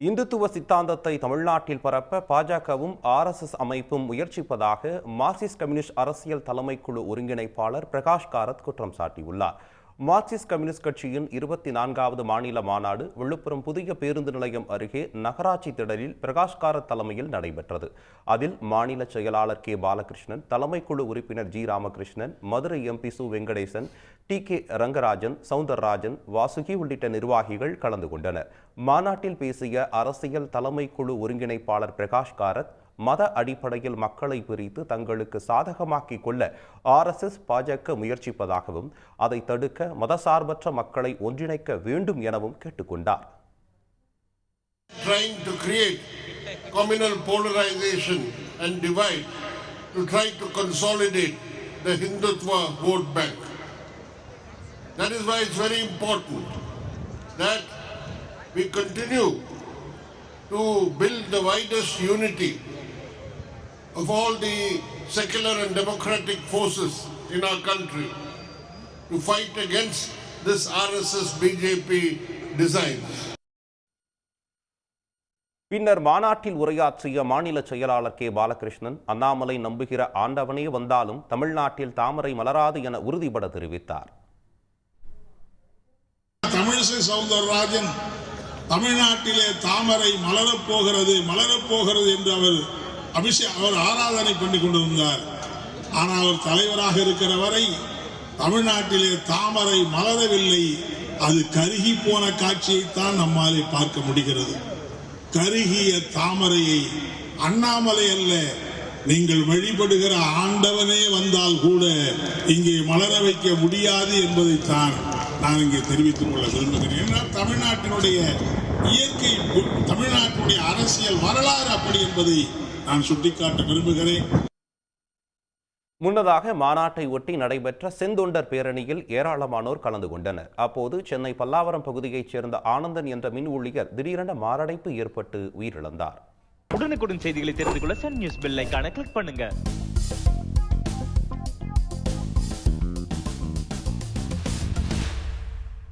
இந்துத்துவ சித்தாந்தத்தை தமிழ்நாட்டில் பரப்ப பாஜகவும் RSS அமைப்பும் முயற்சிப்பதாக மார்க்சிஸ்ட் கம்யூனிஸ்ட் அரசியல் தலைமைக்குழு ஒருங்கிணைப்பாளர் பிரகாஷ் காரத் குற்றம் சாட்டியுள்ளார். மார்க்சிஸ்ட் கம்யூனிஸ்ட் கட்சியின் 24வது மாநில மாநாடு விழுப்புரம் புதிய பேருந்து நிலையம் அருகே நகராட்சி திடலில் பிரகாஷ் காரத் தலைமையில் நடைபெற்றது. அதில் மாநில செயலாளர் கே. பாலகிருஷ்ணன், தலைமைக்குழு உறுப்பினர் ஜி. ராமகிருஷ்ணன், மதுரை MP சு. வெங்கடேசன், TK ரங்கராஜன், சவுந்தரராஜன், வாசுகி உள்ளிட்ட நிர்வாகிகள் கலந்து கொண்டனர். மாநாட்டில் பேசிய அரசியல் தலைமைக்குழு ஒருங்கிணைப்பாளர் பிரகாஷ் காரத், மத அடிப்படையில் மக்களை பிரித்து தங்களுக்கு சாதகமாக்கிக் கொள்ள RSS பாஜக முயற்சிப்பதாகவும் அதை தடுக்க மதசார்பற்ற மக்களை ஒன்றிணைக்க வேண்டும் எனவும் கேட்டுக்கொண்டார். Trying to create communal polarization and divide to try to consolidate the Hindutva vote bank. That is why it's very important that we continue to build the widest unity of all the secular and democratic forces in our country to fight against this RSS BJP designs. பின்னர் மாநாட்டில் உரையாற்றிய மாநில செயலாளர் K. Balakrishnan, Annamalai நம்புகிற ஆண்டவனே வந்தாலும் தமிழ்நாட்டில் தாமரை மலராது என உறுதிபட தெரிவித்தார். தமிழிசை சவுந்தரராஜன் தமிழ்நாட்டிலே தாமரை மலரப்போகிறது என்று அவர் ஆராதனை பண்ணி கொண்டிருந்தார். ஆனால் அவர் தலைவராக இருக்கிற வரை தமிழ்நாட்டிலே தாமரை மலரவில்லை. அது கருகி போன காட்சியைத்தான் நம்மாலே பார்க்க முடிகிறது. கருகிய தாமரையை அண்ணாமலை அல்ல, நீங்கள் வழிபடுகிற ஆண்டவனே வந்தால் கூட இங்கே மலர வைக்க முடியாது என்பதைத்தான் நான் இங்கே தெரிவித்துக் கொள்ள விரும்புகிறேன். ஏன்னால் தமிழ்நாட்டினுடைய இயற்கை, தமிழ்நாட்டினுடைய அரசியல் வரலாறு அப்படி என்பதை நான் சுட்டிக்காட்ட விரும்புகிறேன். முன்னதாக மாநாட்டை ஒட்டி நடைபெற்ற செந்தொண்டர் பேரணியில் ஏராளமானோர் கலந்து கொண்டனர். அப்போது சென்னை பல்லாவரம் பகுதியைச் சேர்ந்த ஆனந்தன் என்ற மின் ஊழியர் திடீரென மாரடைப்பு ஏற்பட்டு உயிரிழந்தார். உடனுக்குடன் செய்திகளை தெரிந்து கொள்ள சன் நியூஸ் பெல் ஐகானை கிளிக் பண்ணுங்க.